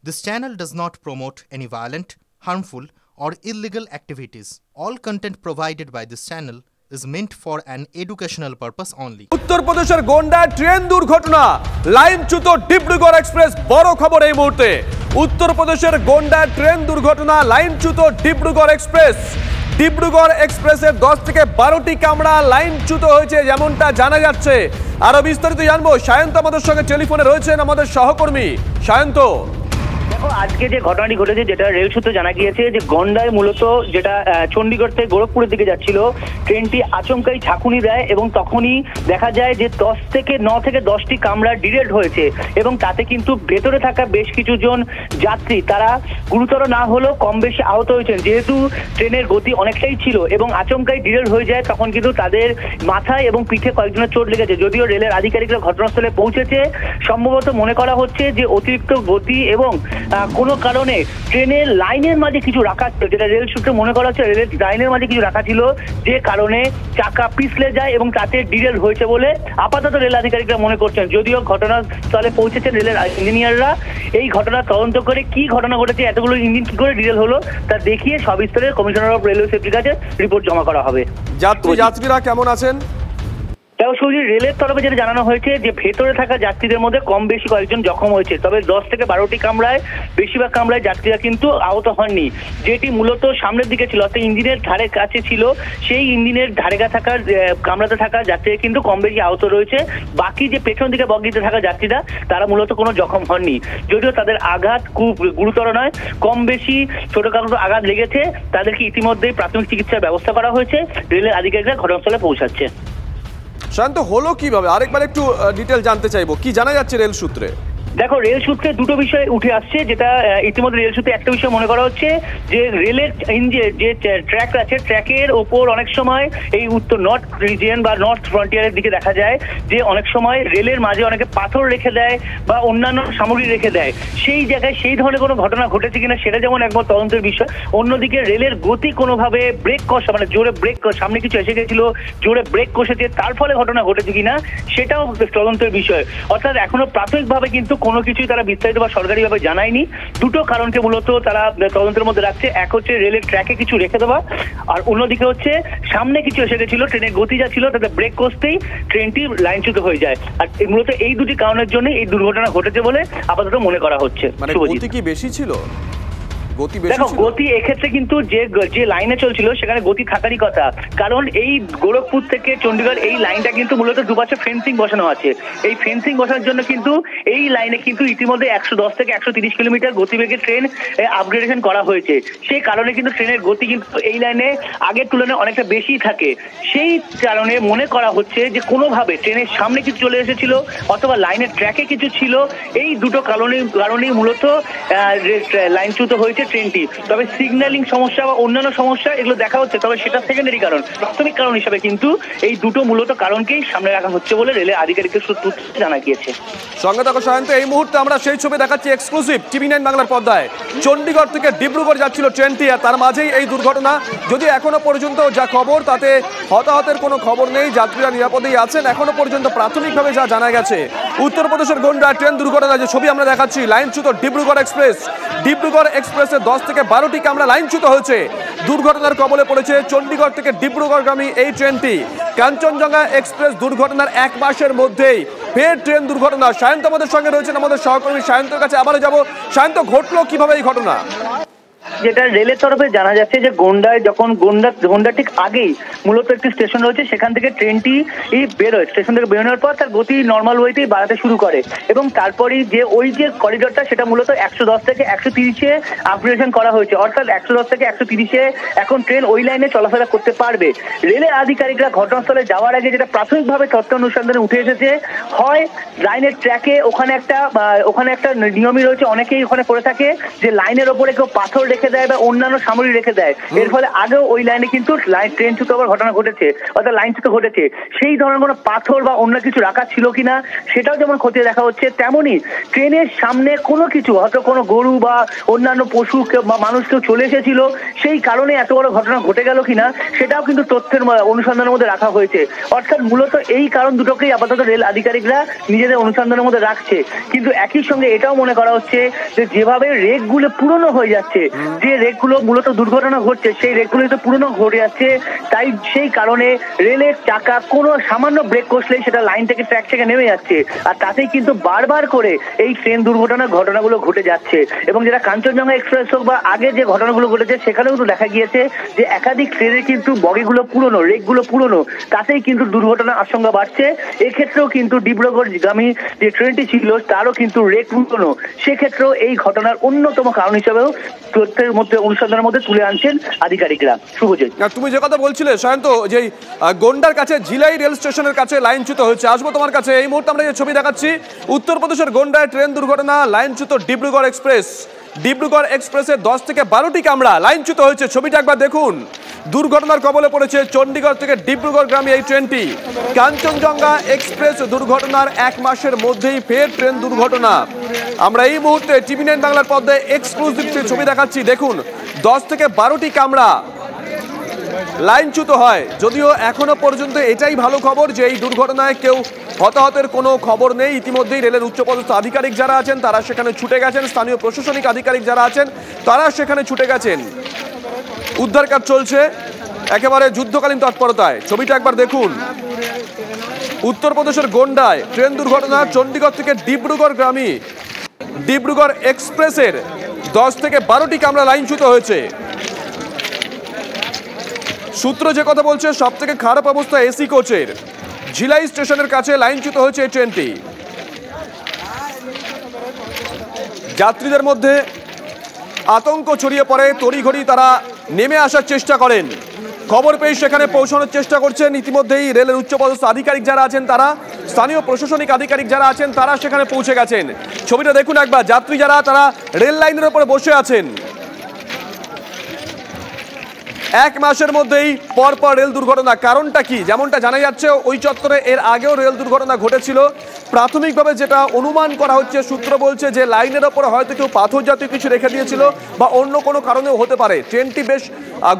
This channel does not promote any violent, harmful, or illegal activities. All content provided by this channel is meant for an educational purpose only. উত্তর প্রদেশের Gonda train দুর্ঘটনা, লাইনচ্যুত Dibrugarh express, বড় খবর এই মুহূর্তে। উত্তর প্রদেশের গোন্ডা ট্রেন দুর্ঘটনা, লাইনচ্যুত ডিব্রুগড় এক্সপ্রেস। ডিব্রুগড় এক্সপ্রেসের 10 থেকে 12টি কামরা লাইনচ্যুত হয়েছে যেমনটা জানা যাচ্ছে। আরো বিস্তারিত জানবো, সায়ন্ত আমাদের সঙ্গে টেলিফোনে রয়েছেন, আমাদের সহকর্মী। সায়ন্ত, আজকে যে ঘটনাটি ঘটেছে, যেটা রেল সূত্রে জানা গিয়েছে যে গন্ডায় মূলত যেটা চণ্ডীগড় থেকে গোরখপুরের দিকে যাচ্ছিল, ট্রেনটি আচমকাই ঝাঁকুনি দেয় এবং তখনই দেখা যায় যে 9 থেকে 10টি কামরা ডিরেল্ট হয়েছে এবং তাতে কিন্তু ভেতরে থাকা বেশ কিছু জন যাত্রী তারা গুরুতর না হলেও কম বেশি আহত হয়েছেন। যেহেতু ট্রেনের গতি অনেকটাই ছিল এবং আচমকাই ডিরেল্ট হয়ে যায়, তখন কিন্তু তাদের মাথায় এবং পিঠে কয়েকজনের চোট লেগেছে। যদিও রেলের আধিকারিকরা ঘটনাস্থলে পৌঁছেছে, সম্ভবত মনে করা হচ্ছে যে অতিরিক্ত গতি এবং কোনো কারণে ট্রেনের লাইনের মাঝে কিছু রাখা ছিল, যেটা রেল সূত্রে মনে করা হচ্ছে রেলের লাইনের মাঝে কিছু রাখা ছিল, যে কারণে চাকা পিছলে যায় এবং তাতে ডিরেল হয়েছে বলে আপাতত রেল আধিকারিকরা মনে করছেন। যদিও ঘটনাস্থলে পৌঁছেছেন রেলের ইঞ্জিনিয়াররা, এই ঘটনা তদন্ত করে কি ঘটনা ঘটেছে, এতগুলো ইঞ্জিন কি করে ডিরেল হলো তা দেখিয়ে সবিস্তারে কমিশনার অফ রেলওয়ে সেফটির কাছে রিপোর্ট জমা করা হবে। যাত্রীরা কেমন আছেন? রেলের তরফে যেটা জানানো হয়েছে যে ভেতরে থাকা যাত্রীদের মধ্যে কম বেশি কয়েকজন জখম হয়েছে, তবে 10 থেকে 12টি কামরায় বেশিরভাগ কামরায় যাত্রীরা কিন্তু আহত হননি। যেটি মূলত সামনের দিকে ছিল, অর্থাৎ ইঞ্জিনের ধারে কাছে ছিল, সেই ইঞ্জিনের ধারে থাকা কামরাতে থাকা যাত্রীরা কিন্তু কম বেশি আহত রয়েছে। বাকি যে পেছন দিকে বগিতে থাকা যাত্রীরা তারা মূলত কোনো জখম হননি, যদিও তাদের আঘাত খুব গুরুতর নয়, কম বেশি ছোটখাটো আঘাত লেগেছে। তাদেরকে ইতিমধ্যেই প্রাথমিক চিকিৎসার ব্যবস্থা করা হয়েছে, রেলের আধিকারিকরা ঘটনাস্থলে পৌঁছাচ্ছে। শান্ত, হলো কিভাবে আরেকবার একটু ডিটেল জানতে চাইবো, কি জানা যাচ্ছে রেল সূত্রে? দেখো, রেল সূত্রে দুটো বিষয় উঠে আসছে, যেটা ইতিমধ্যে রেল সূত্রে একটা বিষয় মনে করা হচ্ছে যে রেলের যে ট্র্যাক আছে, ট্র্যাকের ওপর অনেক সময় এই উত্তর নর্থ রিজিয়ন বা নর্থ ফ্রন্টিয়ারের দিকে দেখা যায় যে অনেক সময় রেলের মাঝে অনেকে পাথর রেখে দেয় বা অন্যান্য সামগ্রী রেখে দেয়। সেই জায়গায় সেই ধরনের কোনো ঘটনা ঘটেছে কিনা সেটা যেমন একবার তদন্তের বিষয়, অন্যদিকে রেলের গতি কোনোভাবে ব্রেক কষা, মানে জোরে ব্রেক, সামনে কিছু এসে গেছিল, জোরে ব্রেক কষেছে, তার ফলে ঘটনা ঘটেছে কিনা সেটাও তদন্তের বিষয়। অর্থাৎ এখনো প্রাথমিকভাবে কিন্তু কোনো কিছুই তারা বিস্তারিত বা সরকারিভাবে জানায়নি। দুটো কারণকে মূলত তারা তদন্তের মধ্যে রাখছে, এক হচ্ছে রেলের ট্র্যাকে কিছু রেখে দেওয়া, আর অন্যদিকে হচ্ছে সামনে কিছু এসে গেছিল, ট্রেনের গতি যা ছিল তাতে ব্রেক কষতেই ট্রেনটি লাইনচ্যুত হয়ে যায়। আর মূলত এই দুটি কারণের জন্য এই দুর্ঘটনা ঘটেছে বলে আপাতত মনে করা হচ্ছে। মানে গতি কি বেশি ছিল? দেখো, গতি এক্ষেত্রে কিন্তু যে লাইনে চলছিল সেখানে গতি থাকারই কথা, কারণ এই গোরখপুর থেকে চণ্ডীগড় এই লাইনটা কিন্তু মূলত দুপাশে ফেন্সিং বসানো আছে। এই ফেন্সিং বসানোর জন্য কিন্তু এই লাইনে কিন্তু ইতিমধ্যে 110 থেকে 130 কিলোমিটার গতিবেগে ট্রেন আপগ্রেডেশন করা হয়েছে। সেই কারণে কিন্তু ট্রেনের গতি কিন্তু এই লাইনে আগের তুলনায় অনেকটা বেশি থাকে। সেই কারণে মনে করা হচ্ছে যে কোনোভাবে ট্রেনের সামনে কিছু চলে এসেছিল অথবা লাইনের ট্র্যাকে কিছু ছিল, এই দুটো কারণেই মূলত লাইনচ্যুত হয়েছে ট্রেনটি। তবে সিগন্যালিং সমস্যা বা অন্যান্য সমস্যা এগুলো দেখা হচ্ছে, তবে সেটা সেকেন্ডারি কারণ। প্রাথমিক কারণ হিসাবে কিন্তু এই দুটো মূলত কারণকেই সামনে রাখা হচ্ছে বলে রেলের আধিকারিকের সূত্রে জানা গিয়েছে। সঙ্গে থাকো সায়ন্ত, এই মুহূর্তে আমরা সেই ছবি দেখাচ্ছি এক্সক্লুসিভ TV9 বাংলার পর্দায়। চণ্ডীগড় থেকে ডিব্রুগড় যাচ্ছিল ট্রেনটি, আর তার মাঝেই এই দুর্ঘটনা। যদি এখনো পর্যন্ত যা খবর তাতে হতাহতের কোনো খবর নেই, যাত্রীরা নিরাপদেই আছেন এখনো পর্যন্ত প্রাথমিকভাবে যা জানা গেছে। উত্তরপ্রদেশের গোন্ডা ট্রেন দুর্ঘটনা যে ছবি আমরা দেখাচ্ছি, লাইনচ্যুত ডিব্রুগড় এক্সপ্রেস। ডিব্রুগড় এক্সপ্রেসে 10 থেকে 12টি কামরা লাইনচ্যুত হয়েছে। দুর্ঘটনার কবলে পড়েছে চণ্ডীগড় থেকে ডিব্রুগড়গামী এই ট্রেনটি। কাঞ্চনজঙ্ঘা এক্সপ্রেস দুর্ঘটনার 1 মাসের মধ্যেই ফের ট্রেন দুর্ঘটনা। সায়ন্ত আমাদের সঙ্গে রয়েছেন, আমাদের সহকর্মী। সায়ন্তের কাছে আবারও যাব। সায়ন্ত, ঘটলো কিভাবে এই ঘটনা? যেটা রেলের তরফে জানা যাচ্ছে যে গোন্ডা ঠিক আগেই মূলত একটি স্টেশন রয়েছে, সেখান থেকে ট্রেনটি বেরোয়। স্টেশন থেকে বেরোনোর পর তার গতি নর্মাল ওয়েতেই বাড়াতে শুরু করে এবং তারপরেই যে করিডোরটা সেটা মূলত 110 থেকে 130-এ আপগ্রেডেশন করা হয়েছে। অর্থাৎ 110 থেকে 130-এ এখন ট্রেন ওই লাইনে চলাফেরা করতে পারবে। রেলের আধিকারিকরা ঘটনাস্থলে যাওয়ার আগে যেটা প্রাথমিকভাবে তথ্য অনুসন্ধানে উঠে এসেছে, হয় লাইনের ট্র্যাকে ওখানে একটা নিয়মই রয়েছে, অনেকেই ওখানে করে থাকে যে লাইনের ওপরে কেউ পাথর রেখে রেখে দেয় বা অন্যান্য সামগ্রী রেখে দেয়, এর ফলে আগেও ওই লাইনে কিন্তু ট্রেনচ্যুত হওয়ার ঘটনা ঘটেছে, অর্থাৎ লাইনচ্যুত ঘটেছে। সেই ধরনের কোনো পাথর বা অন্য কিছু রাখা ছিল কিনা সেটাও যেমন খতিয়ে দেখা হচ্ছে, তেমনই ট্রেনের সামনে কোনো কিছু, হয়তো কোনো গরু বা অন্যান্য পশু বা মানুষ কেউ চলে এসেছিল, সেই কারণে এত বড় ঘটনা ঘটে গেল কিনা সেটাও কিন্তু তথ্যের অনুসন্ধানের মধ্যে রাখা হয়েছে। অর্থাৎ মূলত এই কারণ দুটোকেই আপাতত রেল আধিকারিকরা নিজেদের অনুসন্ধানের মধ্যে রাখছে। কিন্তু একই সঙ্গে এটাও মনে করা হচ্ছে যে যেভাবে রেকগুলো পুরনো হয়ে যাচ্ছে, যে রেকগুলো মূলত দুর্ঘটনা ঘটছে সেই রেকগুলো তো পুরনো ঘটে যাচ্ছে, তাই সেই কারণে রেলের চাকা কোনো সামান্য ব্রেক কষলেই সেটা লাইন থেকে ট্র্যাক থেকে নেমে যাচ্ছে, আর তাতেই কিন্তু বারবার করে এই ট্রেন দুর্ঘটনার ঘটনাগুলো ঘটে যাচ্ছে। এবং যেটা কাঞ্চনজঙ্ঘা এক্সপ্রেস হোক বা আগে যে ঘটনাগুলো ঘটেছে সেখানেও কিন্তু দেখা গিয়েছে যে একাধিক ট্রেনের কিন্তু বগিগুলো পুরনো, রেকগুলো পুরনো, তাতেই কিন্তু দুর্ঘটনার আশঙ্কা বাড়ছে। এক্ষেত্রেও কিন্তু ডিব্রুগড়গামী যে ট্রেনটি ছিল তারও কিন্তু রেক পুরনো, সেক্ষেত্রেও এই ঘটনার অন্যতম কারণ হিসেবেও তথ্যের মধ্যে অনুসন্ধানের মধ্যে তুলে আনছেন আধিকারিকরা। শুভজিৎ, তুমি যে কথা বলছিলে সায়ন্ত, যে গন্ডার কাছে ঝিলাই রেল স্টেশনের কাছে লাইনচ্যুত হয়েছে, আসবো তোমার কাছে। এই মুহূর্তে আমরা যে ছবি দেখাচ্ছি উত্তরপ্রদেশের গন্ডায় ট্রেন দুর্ঘটনা, লাইনচ্যুত ডিব্রুগড় এক্সপ্রেস। ডিব্রুগড় এক্সপ্রেসের 10 থেকে 12টি কামরা লাইনচ্যুত হয়েছে। ছবিটা একবার দেখুন। দুর্ঘটনার কবলে পড়েছে চণ্ডীগড় থেকে ডিব্রুগড়গামী এই ট্রেনটি। কাঞ্চনজঙ্ঘা এক্সপ্রেস দুর্ঘটনার 1 মাসের মধ্যেই ফের ট্রেন দুর্ঘটনা। আমরা এই মুহূর্তে TV9 বাংলার পর্দায় এক্সক্লুসিভ ছবি দেখাচ্ছি। দেখুন 10 থেকে 12টি কামরা লাইনচ্যুত হয়। যদিও এখনো পর্যন্ত এটাই ভালো খবর যে এই দুর্ঘটনায় কেউ হতাহতের কোনো খবর নেই। ইতিমধ্যেই রেলের উচ্চপদস্থ আধিকারিক যারা আছেন তারা সেখানে ছুটে গেছেন, স্থানীয় প্রশাসনিক আধিকারিক যারা আছেন তারা সেখানে ছুটে গেছেন। উদ্ধার কাজ চলছে একেবারে যুদ্ধকালীন তৎপরতায়। ছবিটা একবার দেখুন। উত্তরপ্রদেশের গোন্ডায় ট্রেন দুর্ঘটনা, চণ্ডীগড় থেকে ডিব্রুগড়গামী ডিব্রুগড় এক্সপ্রেসের 10 থেকে 12টি কামরা লাইনচ্যুত হয়েছে। সূত্র যে কথা বলছে সব থেকে খারাপ অবস্থা এসি কোচের। ঝিলাই স্টেশনের কাছে লাইনচ্যুত হয়েছে এই ট্রেনটি। যাত্রীদের মধ্যে আতঙ্ক ছড়িয়ে পড়ে, তড়িঘড়ি তারা নেমে আসার চেষ্টা করেন। খবর পেয়ে সেখানে পৌঁছানোর চেষ্টা করছেন ইতিমধ্যেই রেলের উচ্চপদস্থ আধিকারিক যারা আছেন তারা, স্থানীয় প্রশাসনিক আধিকারিক যারা আছেন তারা সেখানে পৌঁছে গেছেন। ছবিটা দেখুন একবার। যাত্রী যারা তারা রেল লাইনের উপরে বসে আছেন। 1 মাসের মধ্যেই পরপর রেল দুর্ঘটনা। কারণটা কি? যেমনটা জানা যাচ্ছে ওই চত্বরে এর আগেও রেল দুর্ঘটনা ঘটেছিল। প্রাথমিকভাবে যেটা অনুমান করা হচ্ছে, সূত্র বলছে যে লাইনের ওপরে হয়তো কেউ পাথর জাতীয় কিছু রেখে দিয়েছিল বা অন্য কোনো কারণেও হতে পারে। ট্রেনটি বেশ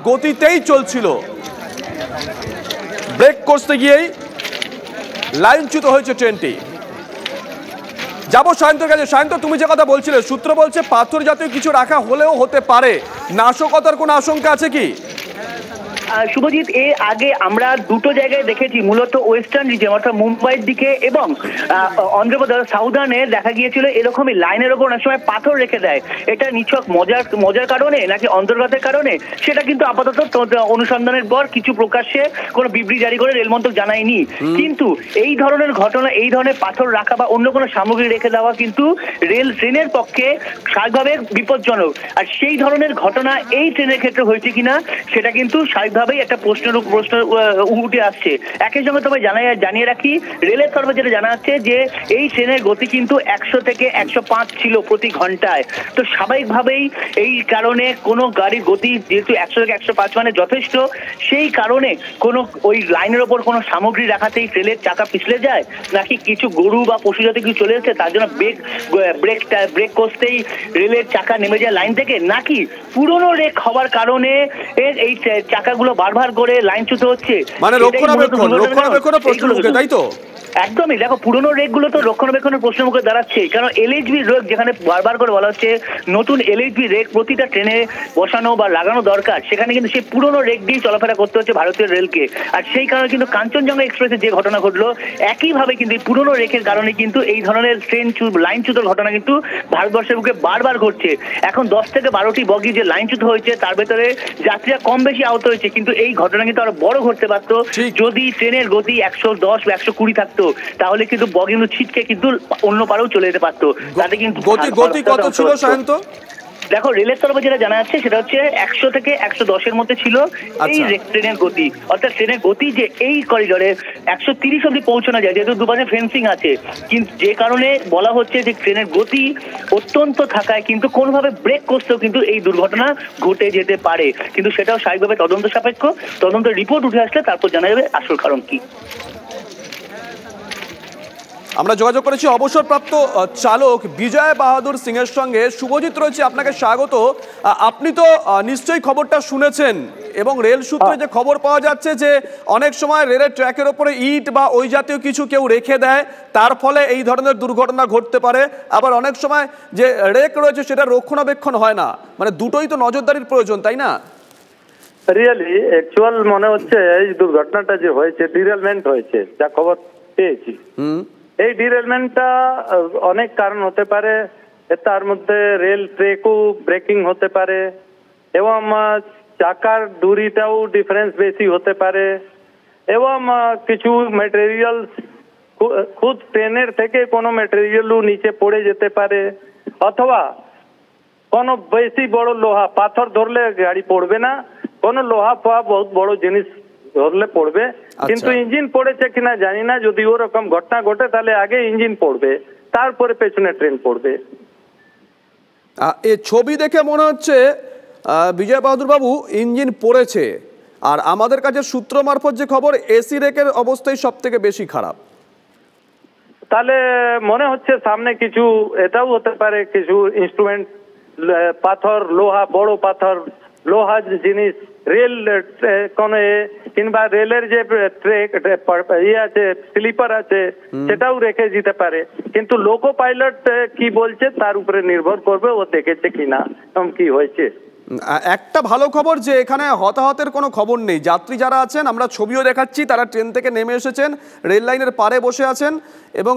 গতিতেই চলছিল, ব্রেক করতে গিয়েই লাইনচ্যুত হয়েছে ট্রেনটি। যাবো সায়ন্তর কাছে। সায়ন্ত, তুমি যে কথা বলছিলে, সূত্র বলছে পাথর জাতীয় কিছু রাখা হলেও হতে পারে, নাশকতার কোনো আশঙ্কা আছে কি? শুভজিৎ, এর আগে আমরা দুটো জায়গায় দেখেছি, মূলত ওয়েস্টার্ন রিজন অর্থাৎ মুম্বাইয়ের দিকে এবং অন্ধ্রপ্রদেশ সাউদার্নে দেখা গিয়েছিল এরকমই লাইনের ওপর অনেক সময় পাথর রেখে দেয়। এটা নিছক মজার কারণে নাকি অন্তর্গতের কারণে সেটা কিন্তু আপাতত অনুসন্ধানের পর কিছু প্রকাশ্যে কোনো বিবৃতি জারি করে রেল মন্ত্রক জানায়নি। কিন্তু এই ধরনের ঘটনা, এই ধরনের পাথর রাখা বা অন্য কোনো সামগ্রী রেখে দেওয়া কিন্তু ট্রেনের পক্ষে স্বাভাবিকভাবে বিপজ্জনক। আর সেই ধরনের ঘটনা এই ট্রেনের ক্ষেত্রে হয়েছে কিনা সেটা কিন্তু স্বাভাবিকভাবেই একটা প্রশ্ন উঠে আসছে। একই সঙ্গে তবে জানিয়ে রাখি, রেলের তরফে যেটা জানা যাচ্ছে যে এই ট্রেনের গতি কিন্তু 100 থেকে 105 ছিল প্রতি ঘন্টায়। তো স্বাভাবিকভাবেই এই কারণে কোনো গাড়ির গতি যেহেতু 100 থেকে 105 মানে যথেষ্ট, সেই কারণে কোনো ওই লাইনের ওপর কোনো সামগ্রী রাখাতেই ট্রেনের চাকা পিছলে যায়, নাকি কিছু গরু বা পশু জাতীয় কিছু চলে এসেছে তার জন্য ব্রেক কষতেই রেলের চাকা নেমে যায় লাইন থেকে, নাকি পুরনো রেক হওয়ার কারণে এই চাকাগুলো বারবার করে লাইনচ্যুত হচ্ছে। মানে রক্ষণাবেক্ষণ প্রশ্ন উঠে, তাই তো? একদমই। দেখো, পুরনো রেকগুলো তো রক্ষণাবেক্ষণের প্রশ্নের মুখে দাঁড়াচ্ছে, কারণ এলএইচবি রেক যেখানে বারবার করে বলা হচ্ছে নতুন এলএইচবি রেক প্রতিটা ট্রেনে বসানো বা লাগানো দরকার, সেখানে কিন্তু সেই পুরনো রেক দিয়ে চলাফেরা করতে হচ্ছে ভারতীয় রেলকে। আর সেই কারণে কিন্তু কাঞ্চনজঙ্ঘা এক্সপ্রেসে যে ঘটনা ঘটলো একইভাবে কিন্তু এই পুরনো রেকের কারণে কিন্তু এই ধরনের লাইনচ্যুতের ঘটনা কিন্তু ভারতবর্ষের বুকে বারবার ঘটছে। এখন 10 থেকে 12টি বগি যে লাইনচ্যুত হয়েছে তার ভেতরে যাত্রীরা কম বেশি আহত হয়েছে, কিন্তু এই ঘটনা কিন্তু আরো বড় ঘটতে পারতো যদি ট্রেনের গতি 110 বা 120 থাকতো, তাহলে কিন্তু বগিগুলো ছিটকে কিন্তু অন্য পারেও চলে যেতে পারতো। তাতে কিন্তু গতি কত ছিল সায়ন্ত? দেখো রেলের তরফে যেটা জানা যাচ্ছে সেটা হচ্ছে 100 থেকে 110-এর মধ্যে ছিল এই ট্রেনের গতি, অর্থাৎ ট্রেনের গতি যে এই করিডোরে 130 অব্দি পৌঁছানো যায়, যেহেতু দুপাশে ফেন্সিং আছে, কিন্তু যে কারণে বলা হচ্ছে যে ট্রেনের গতি অত্যন্ত থাকায় কিন্তু কোনোভাবে ব্রেক করতেও কিন্তু এই দুর্ঘটনা ঘটে যেতে পারে, কিন্তু সেটাও স্বাভাবিকভাবে তদন্ত সাপেক্ষ। তদন্তের রিপোর্ট উঠে আসলে তারপর জানা যাবে আসল কারণ কি। আমরা যোগাযোগ করেছি অবসরপ্রাপ্ত চালক বিজয় বাহাদুর সিং এর সঙ্গে। শুভজিৎ রয়েছে, আপনাকে স্বাগত। আপনি তো নিশ্চয়ই খবরটা শুনেছেন এবং রেল সূত্রে যে খবর পাওয়া যাচ্ছে যে অনেক সময় রেলের ট্র্যাকের ওপরে ইট বা ওই জাতীয় কিছু কেউ রেখে দেয়, তার ফলে এই ধরনের দুর্ঘটনা ঘটতে পারে। আবার অনেক সময় যে রেক রয়েছে সেটা রক্ষণাবেক্ষণ হয় না, মানে দুটোই তো নজরদারির প্রয়োজন, তাই না? রিয়েলি অ্যাকচুয়াল মনে হচ্ছে এই দুর্ঘটনাটা যে হয়েছে ডিরেলমেন্ট হয়েছে, যা খবর পেয়েছি। এই ডিরেলমেন্টটা অনেক কারণ হতে পারে, তার মধ্যে রেল ট্রেকও ব্রেকিং হতে পারে এবং চাকার দূরিটাও ডিফারেন্স বেশি হতে পারে এবং কিছু ম্যাটেরিয়াল খুদ ট্রেনের থেকে কোনো ম্যাটেরিয়ালও নিচে পড়ে যেতে পারে, অথবা কোনো বেশি বড় লোহা পাথর ধরলে গাড়ি পড়বে না, কোনো লোহা ফোহা বহুত বড় জিনিস ধরলে পড়বে। কিন্তু ইঞ্জিন পড়েছে কিনা জানি না, যদি ওরকম ঘটনা ঘটে তাহলে আগে ইঞ্জিন পড়বে, তারপরে পেছনে ট্রেন পড়বে। এই ছবি দেখে মনে হচ্ছে বিজয় বাহাদুর বাবু ইঞ্জিন পড়েছে, আর আমাদের কাছে সূত্র মারফত যে খবর এসি রেকের অবস্থাই সব থেকে বেশি খারাপ। তাহলে মনে হচ্ছে সামনে কিছু এটাও হতে পারে, কিছু ইনস্ট্রুমেন্ট পাথর লোহা বড় পাথর লোহা জিনিস রেল কোন কিংবা রেলের যে ট্রেক ইয়ে আছে স্লিপার আছে সেটাও রেখে দিতে পারে, কিন্তু লোকো পাইলট কি বলছে তার উপরে নির্ভর করবে ও দেখেছে কিনা এবং কি হয়েছে। একটা ভালো খবর যে এখানে হতাহতের কোনো খবর নেই, যাত্রী যারা আছেন আমরা ছবিও দেখাচ্ছি, তারা ট্রেন থেকে নেমে এসেছেন, রেল লাইনের পারে বসে আছেন এবং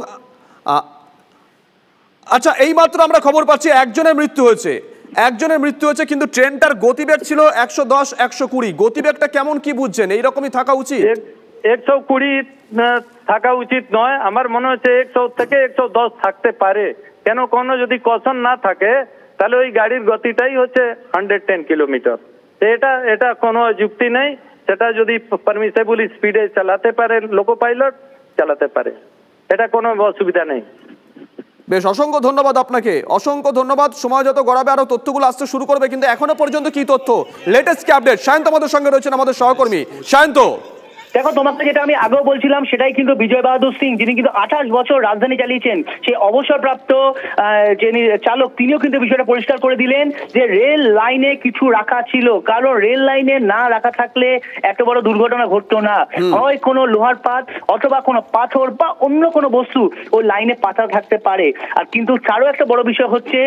আচ্ছা এইমাত্র আমরা খবর পাচ্ছি একজনের মৃত্যু হয়েছে, কিন্তু ট্রেনটার গতিবেগ ছিল 110-120। গতিবেগটা কেমন কি বুঝছেন? এইরকমই থাকা উচিত? 120 থাকা উচিত নয়, আমার মনে হচ্ছে 100 থেকে 110 থাকতে পারে। কেন কোনো যদি কশন না থাকে তাহলে ওই গাড়ির গতিটাই হচ্ছে 110 কিলোমিটার। এটা কোনো যুক্তি নেই, সেটা যদি পারমিসেবল স্পিডে চালাতে পারে লোকো পাইলট চালাতে পারে, এটা কোনো অসুবিধা নেই। বেশ, অসংখ্য ধন্যবাদ আপনাকে, অসংখ্য ধন্যবাদ। সময় যত গড়াবে আরো তথ্যগুলো আসতে শুরু করবে, কিন্তু এখনো পর্যন্ত কি তথ্য, লেটেস্ট কি আপডেট? সায়ন্ত আমাদের সঙ্গে রয়েছেন, আমাদের সহকর্মী। সায়ন্ত, দেখো তোমাকে যেটা আমি আগেও বলছিলাম সেটাই কিন্তু বিজয় বাহাদুর সিং, যিনি কিন্তু 28 বছর রাজধানী চালিয়েছেন, সেই অবসরপ্রাপ্ত যিনি চালক, তিনিও কিন্তু বিষয়টা পরিষ্কার করে দিলেন যে রেল লাইনে কিছু রাখা ছিল, কারণ রেল লাইনে না রাখা থাকলে এত বড় দুর্ঘটনা ঘটতো না। হয় কোনো লোহার পাত অথবা কোনো পাথর বা অন্য কোনো বস্তু ওই লাইনে পাতা থাকতে পারে। আর কিন্তু তারও একটা বড় বিষয় হচ্ছে,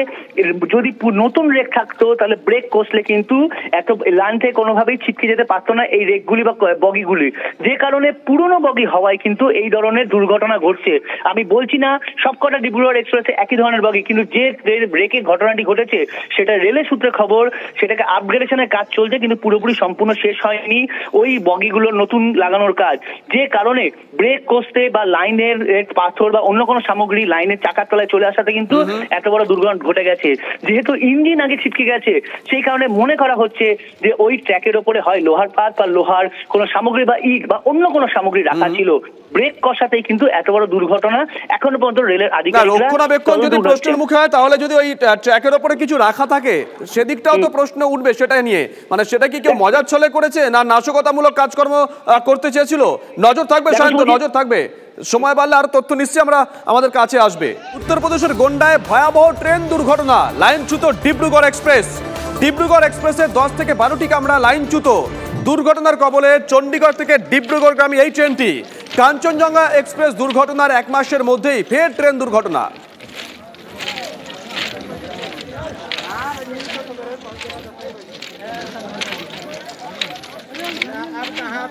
যদি নতুন রেক থাকতো তাহলে ব্রেক কষলে কিন্তু এত লাইন থেকে কোনোভাবেই ছিটকে যেতে পারতো না এই রেকগুলি বা বগিগুলি, যে কারণে পুরনো বগি হওয়ায় কিন্তু এই ধরনের দুর্ঘটনা ঘটছে। আমি বলছি না সবকটা ডিব্রুগড় এক্সপ্রেসে একই ধরনের বগি, কিন্তু যে ব্রেকের ঘটনাটি ঘটেছে সেটা রেলের সূত্রে খবর, সেটাকে আপগ্রেডেশনের কাজ চলছে, কিন্তু পুরোপুরি সম্পূর্ণ শেষ হয়নি ওই বগিগুলোর নতুন লাগানোর কাজ, যে কারণে ব্রেক কষতে বা লাইনের পাথর বা অন্য কোনো সামগ্রী লাইনের চাকার তলায় চলে আসাতে কিন্তু এত বড় দুর্ঘটনা ঘটে গেছে। যেহেতু ইঞ্জিন আগে ছিটকে গেছে সেই কারণে মনে করা হচ্ছে যে ওই ট্র্যাকের ওপরে হয় লোহার পাত বা লোহার কোনো সামগ্রী বা ইট বা অন্য কোনো সামগ্রী রাখা ছিল, ব্রেক কষাতেই কিন্তু এত বড় দুর্ঘটনা এখনো পর্যন্ত রেলের আধিকারিকরা। রক্ষণাবেক্ষণ যদি প্রশ্নের মুখে হয় তাহলে যদি ওই ট্র্যাকের উপরে কিছু রাখা থাকে সেদিকটাও তো প্রশ্ন উঠবে, সেটা নিয়ে মানে সেটা কি কেউ মজার ছলে করেছে না নাশকতামূলক কাজকর্ম করতে চেয়েছিল? নজর থাকবে সায়ন্ত, নজর থাকবে, সময় বাড়লে আরো তথ্য নিশ্চয়ই আমরা আমাদের কাছে আসবে। উত্তরপ্রদেশের গোন্ডায় ভয়াবহ ট্রেন দুর্ঘটনা, লাইনচ্যুত ডিব্রুগড় এক্সপ্রেস। ডিব্রুগড় এক্সপ্রেসে 10 থেকে 12টি কামরা লাইনচ্যুত। দুর্ঘটনার কবলে চণ্ডীগড় থেকে ডিব্রুগড়গামী এই ট্রেনটি। কাঞ্চনজঙ্ঘা এক্সপ্রেস দুর্ঘটনার 1 মাসের মধ্যেই ফের ট্রেন দুর্ঘটনা। आप कहाँ